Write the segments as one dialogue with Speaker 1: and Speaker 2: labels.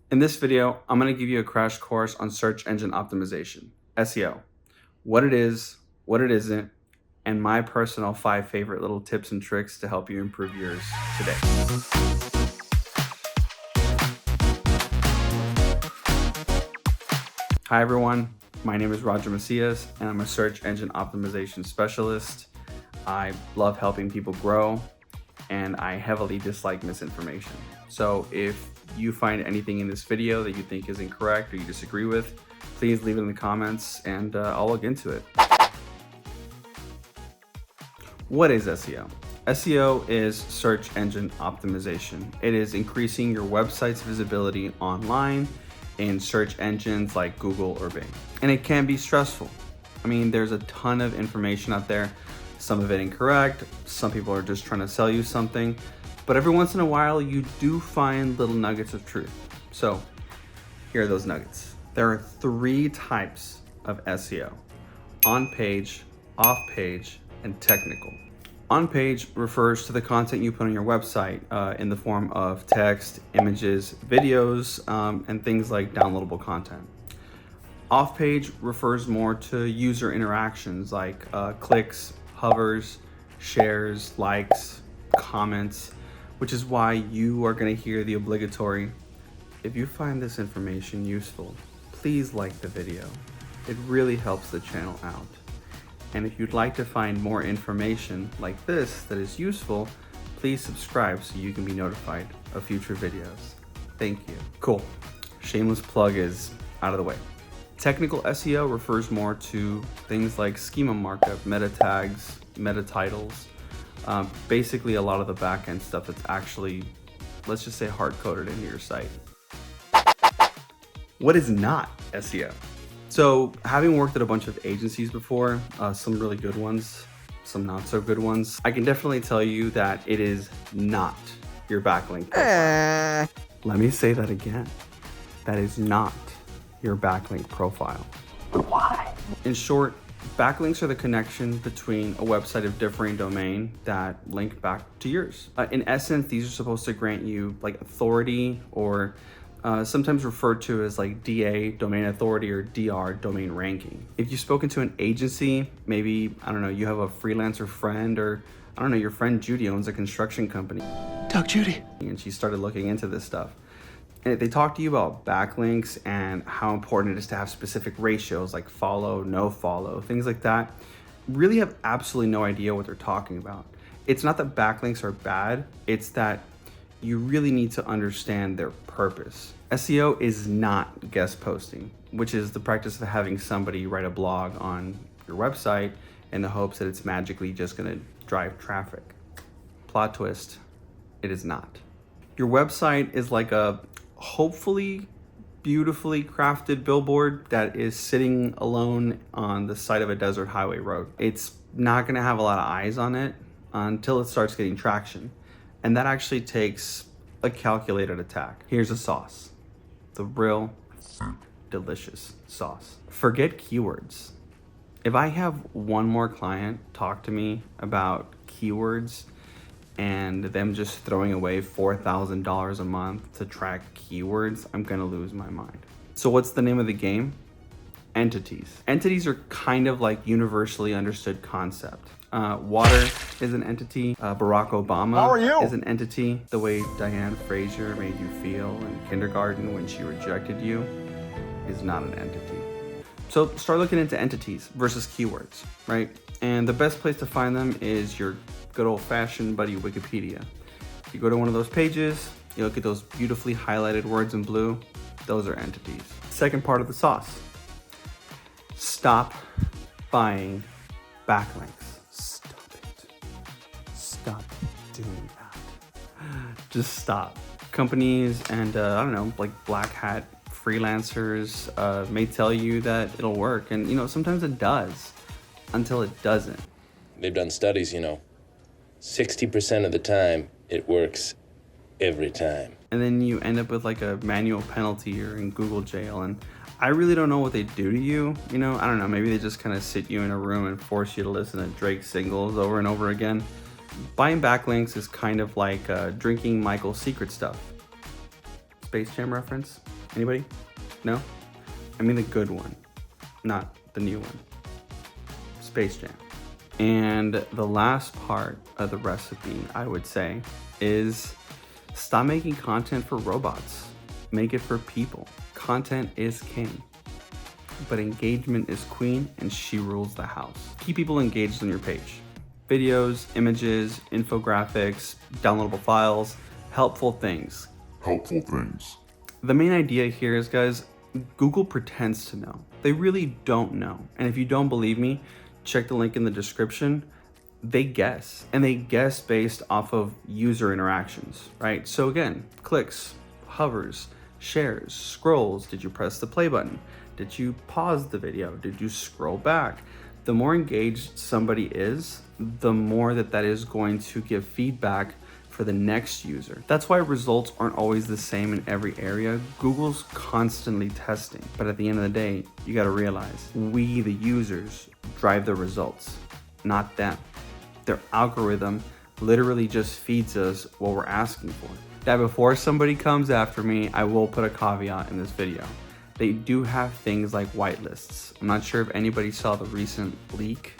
Speaker 1: In this video, I'm going to give you a crash course on search engine optimization, SEO, what it is, what it isn't, and my personal 5 favorite little tips and tricks to help you improve yours today. Hi everyone, my name is Roger Macias and I'm a search engine optimization specialist. I love helping people grow and I heavily dislike misinformation. So if you find anything in this video that you think is incorrect or you disagree with, please leave it in the comments and I'll look into it. What is SEO? SEO is search engine optimization. It is increasing your website's visibility online in search engines like Google or Bing. And it can be stressful. I mean, there's a ton of information out there, some of it incorrect, some people are just trying to sell you something, but every once in a while you do find little nuggets of truth. So here are those nuggets. There are 3 types of SEO: on-page, off-page, and technical. On-page refers to the content you put on your website in the form of text, images, videos, and things like downloadable content. Off-page refers more to user interactions like clicks, hovers, shares, likes, comments, which is why you are going to hear the obligatory, if you find this information useful, please like the video. It really helps the channel out. And if you'd like to find more information like this that is useful, please subscribe so you can be notified of future videos. Thank you. Cool. Shameless plug is out of the way. Technical SEO refers more to things like schema markup, meta tags, meta titles, basically a lot of the backend stuff that's actually, let's just say, hard-coded into your site. What is not SEO? So having worked at a bunch of agencies before, some really good ones, some not so good ones, I can definitely tell you that it is not your backlink profile. Let me say that again. That is not your backlink profile. Why? In short, backlinks are the connection between a website of differing domain that link back to yours. In essence, these are supposed to grant you like authority, or sometimes referred to as like DA, domain authority, or DR, domain ranking. If you've spoken to an agency, maybe, I don't know, you have a freelancer friend, or I don't know, your friend Judy owns a construction company.
Speaker 2: Talk Judy.
Speaker 1: And she started looking into this stuff. And they talk to you about backlinks and how important it is to have specific ratios like follow, no follow, things like that. Really have absolutely no idea what they're talking about. It's not that backlinks are bad, it's that you really need to understand their purpose. SEO is not guest posting, which is the practice of having somebody write a blog on your website in the hopes that it's magically just gonna drive traffic. Plot twist, it is not. Your website is like a hopefully beautifully crafted billboard that is sitting alone on the side of a desert highway road. It's not gonna have a lot of eyes on it until it starts getting traction. And that actually takes a calculated attack. Here's a sauce, the real delicious sauce. Forget keywords. If I have one more client talk to me about keywords and them just throwing away $4,000 a month to track keywords, I'm gonna lose my mind. So what's the name of the game? Entities. Entities are kind of like universally understood concept. Water is an entity. Barack Obama is an entity. The way Diane Fraser made you feel in kindergarten when she rejected you is not an entity. So start looking into entities versus keywords, right? And the best place to find them is your good old-fashioned buddy Wikipedia. You go to one of those pages, you look at those beautifully highlighted words in blue, those are entities. Second part of the sauce. Stop buying backlinks. Stop it. Stop doing that. Just stop. Companies and I don't know, like black hat freelancers may tell you that it'll work, and you know, sometimes it does until it doesn't.
Speaker 3: They've done studies, 60% of the time it works every time.
Speaker 1: And then you end up with like a manual penalty or in Google jail, and I really don't know what they do to you. I don't know, maybe they just kind of sit you in a room and force you to listen to Drake's singles over and over again. Buying backlinks is kind of like drinking Michael's secret stuff. Space Jam reference? Anybody? No? I mean the good one, not the new one. Space Jam. And the last part of the recipe, I would say, is stop making content for robots. Make it for people. Content is king, but engagement is queen, and she rules the house. Keep people engaged on your page. Videos, images, infographics, downloadable files, helpful things. The main idea here is, guys, Google pretends to know. They really don't know. And if you don't believe me, check the link in the description. They guess, and they guess based off of user interactions, right? So again, clicks, hovers, shares, scrolls. Did you press the play button? Did you pause the video? Did you scroll back? The more engaged somebody is, the more that is going to give feedback for the next user. That's why results aren't always the same in every area. Google's constantly testing, but at the end of the day, you gotta realize we, the users, drive the results, not them. Their algorithm literally just feeds us what we're asking for. Now, before somebody comes after me, I will put a caveat in this video. They do have things like whitelists. I'm not sure if anybody saw the recent leak,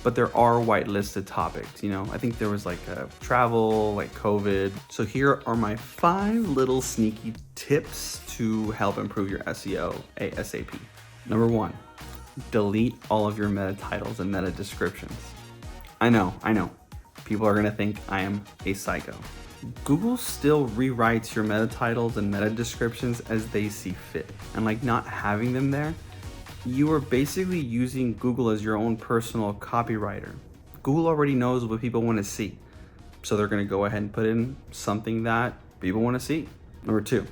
Speaker 1: but there are whitelisted topics. You know, I think there was like travel, like COVID. So here are my 5 little sneaky tips to help improve your SEO ASAP. Number 1, delete all of your meta titles and meta descriptions. I know. People are gonna think I am a psycho. Google still rewrites your meta titles and meta descriptions as they see fit. And like not having them there, you are basically using Google as your own personal copywriter. Google already knows what people want to see, so they're going to go ahead and put in something that people want to see. Number 2,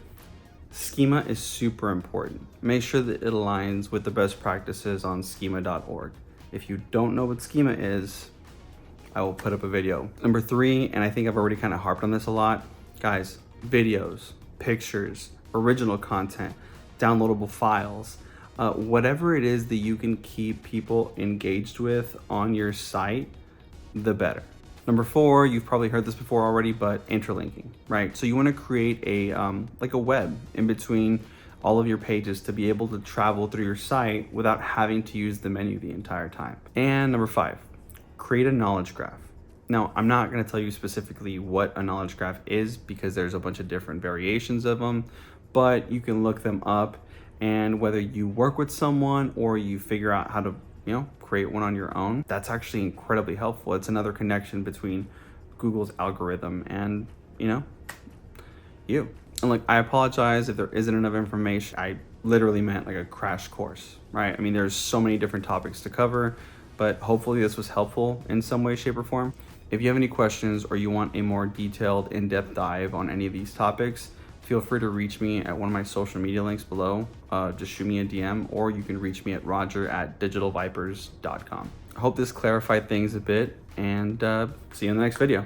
Speaker 1: schema is super important. Make sure that it aligns with the best practices on schema.org. If you don't know what schema is, I will put up a video. Number 3, and I think I've already kind of harped on this a lot, guys, videos, pictures, original content, downloadable files, whatever it is that you can keep people engaged with on your site, the better. Number 4, you've probably heard this before already, but interlinking, right? So you want to create a like a web in between all of your pages to be able to travel through your site without having to use the menu the entire time. And number 5, create a knowledge graph. Now, I'm not going to tell you specifically what a knowledge graph is because there's a bunch of different variations of them, but you can look them up. And whether you work with someone or you figure out how to, create one on your own, that's actually incredibly helpful. It's another connection between Google's algorithm and, you. And like, I apologize if there isn't enough information. I literally meant like a crash course, right? I mean, there's so many different topics to cover, but hopefully this was helpful in some way, shape, or form. If you have any questions or you want a more detailed, in-depth dive on any of these topics, feel free to reach me at one of my social media links below. Just shoot me a DM, or you can reach me at roger@digitalvipers.com. I hope this clarified things a bit, and see you in the next video.